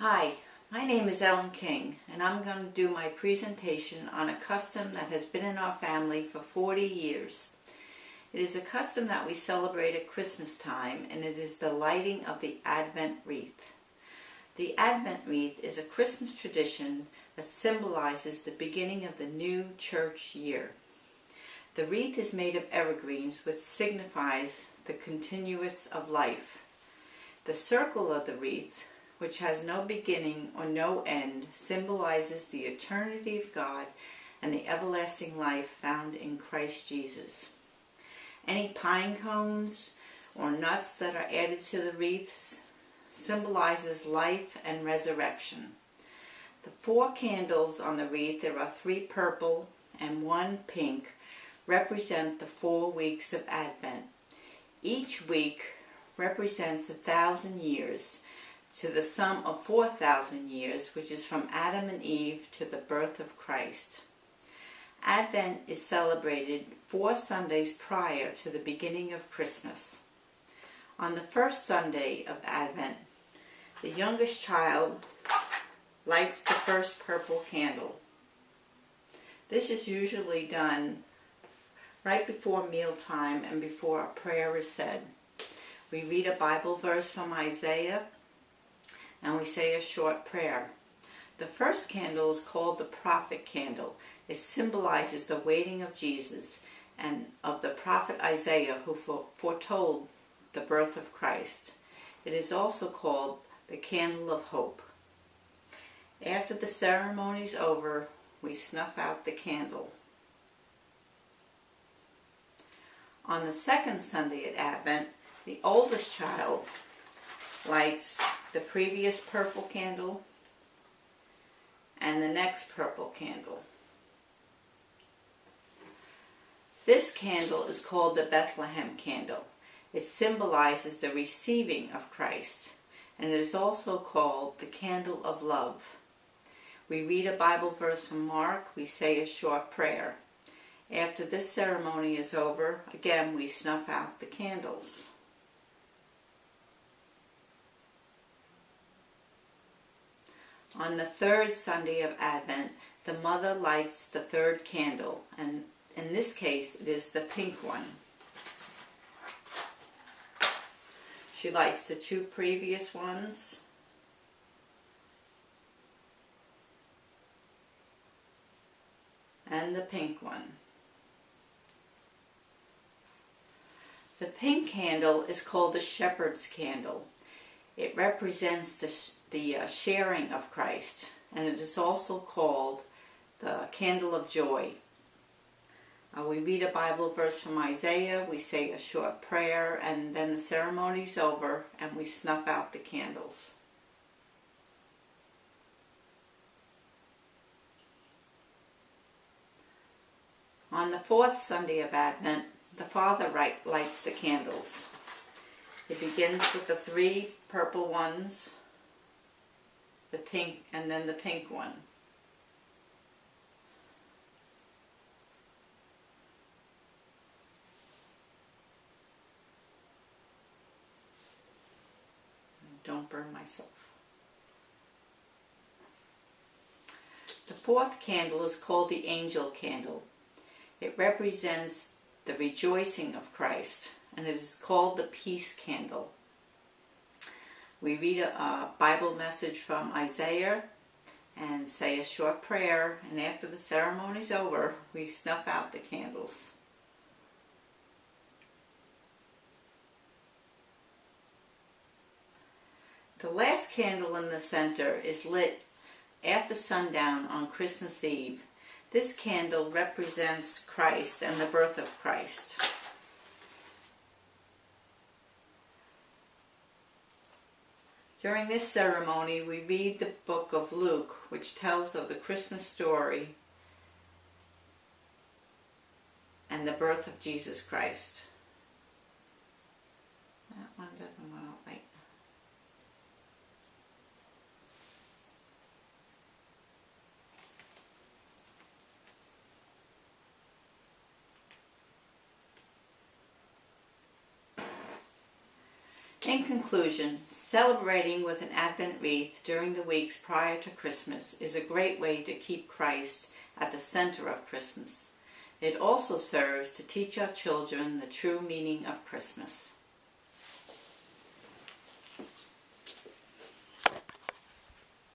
Hi, my name is Ellen King, and I'm going to do my presentation on a custom that has been in our family for 40 years. It is a custom that we celebrate at Christmas time, and it is the lighting of the Advent wreath. The Advent wreath is a Christmas tradition that symbolizes the beginning of the new church year. The wreath is made of evergreens, which signifies the continuance of life. The circle of the wreath, which has no beginning or no end, symbolizes the eternity of God and the everlasting life found in Christ Jesus. Any pine cones or nuts that are added to the wreaths symbolizes life and resurrection. The 4 candles on the wreath, there are 3 purple and 1 pink, represent the 4 weeks of Advent. Each week represents 1,000 years, to the sum of 4,000 years, which is from Adam and Eve to the birth of Christ. Advent is celebrated 4 Sundays prior to the beginning of Christmas. On the first Sunday of Advent, the youngest child lights the first purple candle. This is usually done right before mealtime and before a prayer is said. We read a Bible verse from Isaiah, and we say a short prayer. The first candle is called the prophet candle. It symbolizes the waiting of Jesus and of the prophet Isaiah, who foretold the birth of Christ. It is also called the candle of hope. After the ceremony is over, we snuff out the candle. On the second Sunday at Advent, the oldest child lights the previous purple candle and the next purple candle. This candle is called the Bethlehem candle. It symbolizes the receiving of Christ, and it is also called the candle of love. We read a Bible verse from Mark, we say a short prayer. After this ceremony is over, again we snuff out the candles. On the third Sunday of Advent, the mother lights the 3rd candle, and in this case it is the pink one. She lights the 2 previous ones, and the pink one. The pink candle is called the shepherd's candle. It represents the sharing of Christ, and it is also called the candle of joy. We read a Bible verse from Isaiah, we say a short prayer, and then the ceremony is over and we snuff out the candles. On the 4th Sunday of Advent, the Father lights the candles. It begins with the 3 purple ones, the pink, and then the pink one. Don't burn myself. The 4th candle is called the angel candle. It represents the rejoicing of Christ, and it is called the peace candle. We read a Bible message from Isaiah and say a short prayer, and after the ceremony is over, we snuff out the candles. The last candle in the center is lit after sundown on Christmas Eve. This candle represents Christ and the birth of Christ. During this ceremony, we read the book of Luke, which tells of the Christmas story and the birth of Jesus Christ. That one doesn't want to light. In conclusion, celebrating with an Advent wreath during the weeks prior to Christmas is a great way to keep Christ at the center of Christmas. It also serves to teach our children the true meaning of Christmas.